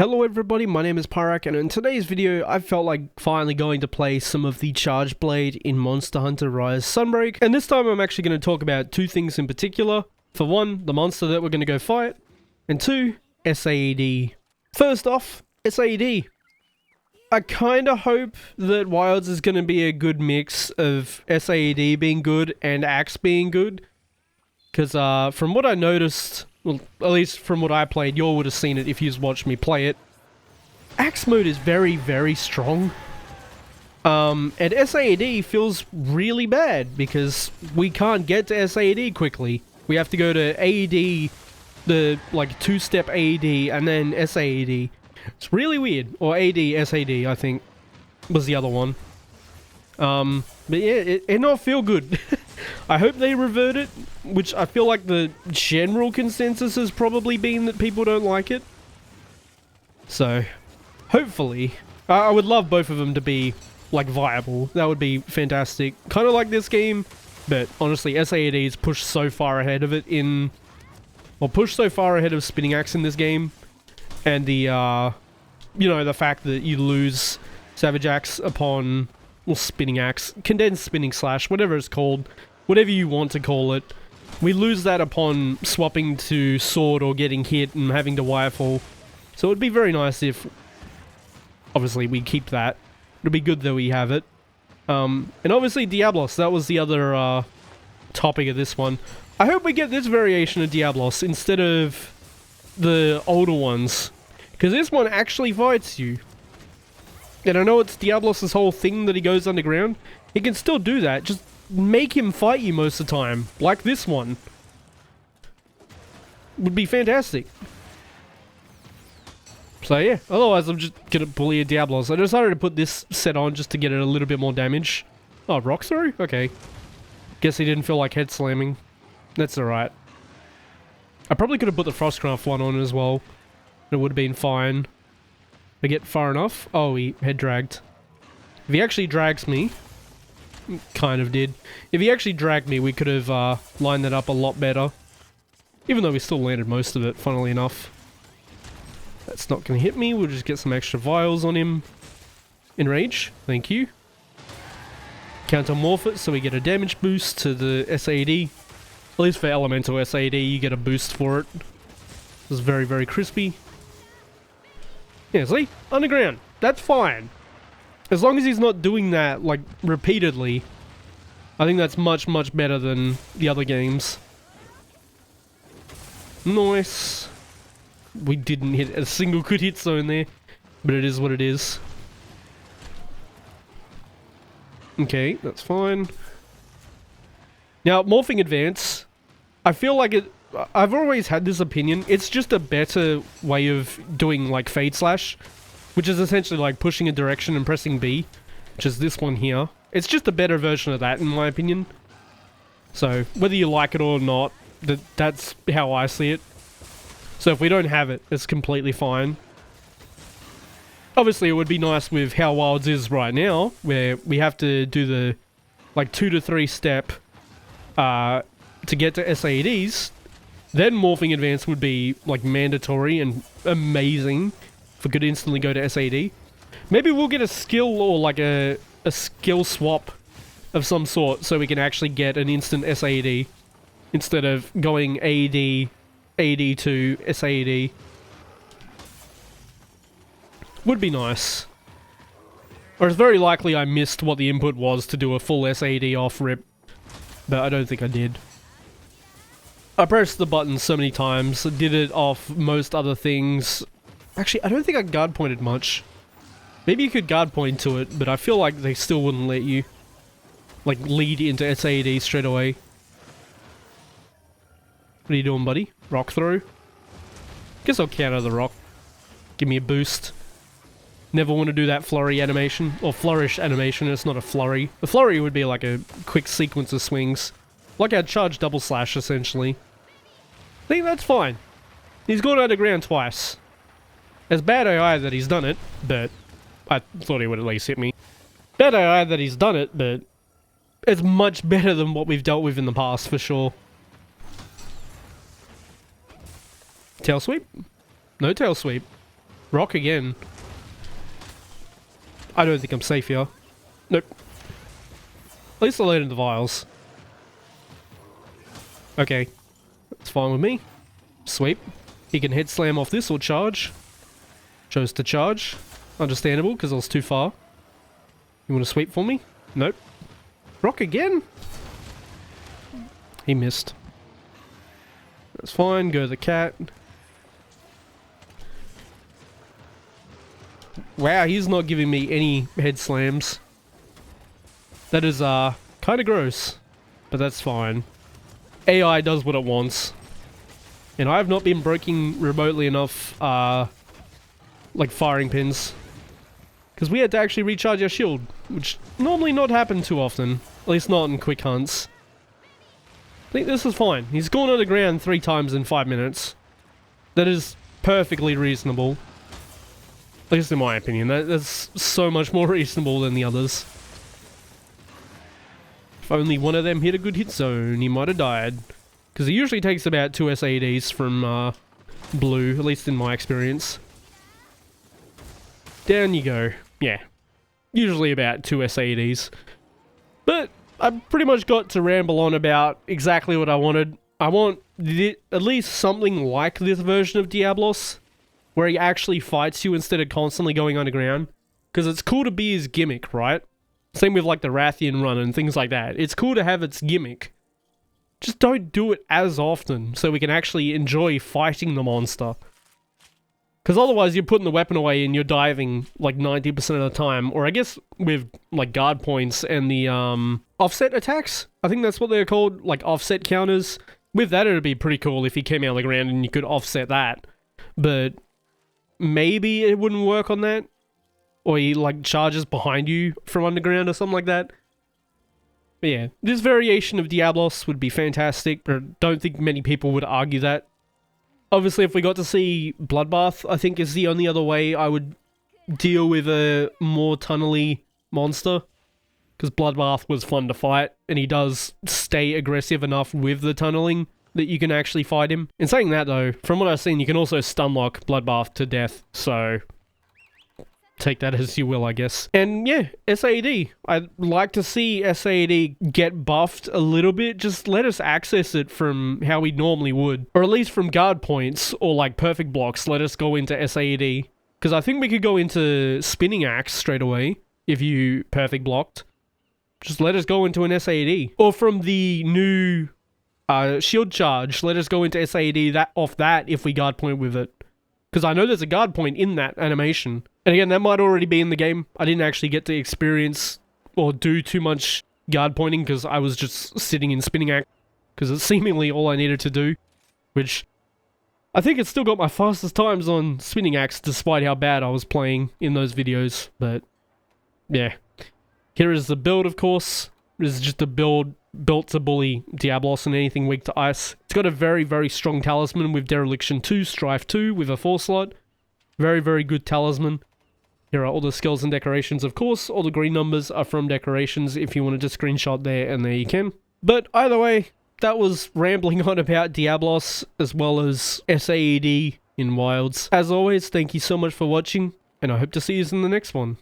Hello everybody, my name is Pyrac, and in today's video I felt like finally going to play some of the Charge Blade in Monster Hunter Rise Sunbreak, and this time I'm actually going to talk about two things in particular. For one, the monster that we're going to go fight, and two, saed. First off, saed. I kinda hope that Wilds is going to be a good mix of saed being good and Axe being good, because from what I noticed, well, at least from what I played, you all would have seen it if you've watched me play it. Axe mode is very, very strong. And saed feels really bad because we can't get to saed quickly. We have to go to AED, the like two-step AED, and then saed. It's really weird. Or AD, SAD, I think, was the other one. But yeah, it not feel good. I hope they revert it, which I feel like the general consensus has probably been that people don't like it. So, hopefully. I would love both of them to be, like, viable. That would be fantastic. Kind of like this game, but honestly, saed is pushed so far ahead of it in... Well, pushed so far ahead of Spinning Axe in this game. And the, you know, the fact that you lose Savage Axe upon... Well, Spinning Axe, Condensed Spinning Slash, whatever it's called, whatever you want to call it. We lose that upon swapping to sword or getting hit and having to wirefall. So it would be very nice if, obviously, we keep that. It would be good that we have it. And obviously Diablos, that was the other topic of this one. I hope we get this variation of Diablos instead of the older ones. Because this one actually fights you. And I know it's Diablos' whole thing that he goes underground. He can still do that, just make him fight you most of the time. Like this one. Would be fantastic. So yeah, otherwise I'm just gonna bully a Diablos. I decided to put this set on just to get it a little bit more damage. Oh, rock throw? Okay. Guess he didn't feel like head slamming. That's alright. I probably could have put the Frostcraft one on as well. It would have been fine. I get far enough. Oh, he head dragged. If he actually drags me... Kind of did. If he actually dragged me, we could have lined that up a lot better. Even though we still landed most of it, funnily enough. That's not going to hit me. We'll just get some extra vials on him. Enrage. Thank you. Countermorph it so we get a damage boost to the saed. At least for elemental saed, you get a boost for it. This is very, very crispy. Yeah, see? Underground. That's fine. As long as he's not doing that, like, repeatedly, I think that's much, much better than the other games. Nice. We didn't hit a single good hit zone there, but it is what it is. Okay, that's fine. Now, Morphing Advance, I feel like it... I've always had this opinion. It's just a better way of doing, like, Fade Slash, which is essentially like pushing a direction and pressing B, which is this one here. It's just a better version of that, in my opinion. So, whether you like it or not, that's how I see it. So if we don't have it, it's completely fine. Obviously, it would be nice with how Wilds is right now, where we have to do the, like, 2 to 3 step, to get to saeds. Then Morphing Advance would be, like, mandatory and amazing if we could instantly go to saed. Maybe we'll get a skill or, like, a skill swap of some sort so we can actually get an instant saed instead of going AD to saed. Would be nice. Or it's very likely I missed what the input was to do a full saed off rip, but I don't think I did. I pressed the button so many times, did it off most other things. Actually, I don't think I guard pointed much. Maybe you could guard point to it, but I feel like they still wouldn't let you, like, lead into saed straight away. What are you doing, buddy? Rock throw? Guess I'll counter the rock. Give me a boost. Never want to do that flurry animation, or flourish animation, it's not a flurry. A flurry would be like a quick sequence of swings. Like our charge double slash, essentially. I think that's fine. He's gone underground twice. It's bad AI that he's done it, but I thought he would at least hit me. Bad AI that he's done it, but it's much better than what we've dealt with in the past, for sure. Tail sweep? No tail sweep. Rock again. I don't think I'm safe here. Nope. At least I loaded the vials. Okay. That's fine with me. Sweep. He can head slam off this or charge. Chose to charge. Understandable, because I was too far. You want to sweep for me? Nope. Rock again? He missed. That's fine. Go to the cat. Wow, he's not giving me any head slams. That is, kind of gross. But that's fine. AI does what it wants. And I have not been breaking remotely enough, like firing pins. Because we had to actually recharge our shield, which normally not happen too often. At least not in quick hunts. I think this is fine. He's gone underground 3 times in 5 minutes. That is perfectly reasonable. At least in my opinion. That's so much more reasonable than the others. If only one of them hit a good hit zone, he might have died. Because it usually takes about 2 SAEDs from blue, at least in my experience. Down you go. Yeah. Usually about 2 SAEDs. But I pretty much got to ramble on about exactly what I wanted. I want at least something like this version of Diablos, where he actually fights you instead of constantly going underground. Because it's cool to be his gimmick, right? Same with like the Rathian run and things like that. It's cool to have its gimmick. Just don't do it as often so we can actually enjoy fighting the monster. Because otherwise you're putting the weapon away and you're diving like 90% of the time. Or I guess with like guard points and the offset attacks. I think that's what they're called, like offset counters. With that it'd be pretty cool if he came out of the ground and you could offset that. But maybe it wouldn't work on that. Or he like charges behind you from underground or something like that. But yeah, this variation of Diablos would be fantastic. I don't think many people would argue that. Obviously, if we got to see Bloodbath, I think is the only other way I would deal with a more tunnely monster. Because Bloodbath was fun to fight, and he does stay aggressive enough with the tunneling that you can actually fight him. In saying that though, from what I've seen, you can also stunlock Bloodbath to death, so take that as you will, I guess. And yeah, SAED. I'd like to see SAED get buffed a little bit. Just let us access it from how we normally would. Or at least from guard points or like perfect blocks, let us go into SAED. Because I think we could go into spinning axe straight away if you perfect blocked. Just let us go into an SAED. Or from the new shield charge, let us go into SAED off that if we guard point with it. Because I know there's a guard point in that animation. And again, that might already be in the game. I didn't actually get to experience or do too much guard pointing because I was just sitting in spinning axe. Because it's seemingly all I needed to do. Which, I think it's still got my fastest times on spinning axe despite how bad I was playing in those videos. But, yeah. Here is the build, of course. This is just a build built to bully Diablos and anything weak to ice. It's got a very, very strong talisman with Dereliction 2, Strife 2 with a 4 slot. Very, very good talisman. Here are all the skills and decorations, of course. All the green numbers are from decorations if you wanted to screenshot there, and there you can. But either way, that was rambling on about Diablos as well as SAED in Wilds. As always, thank you so much for watching, and I hope to see you in the next one.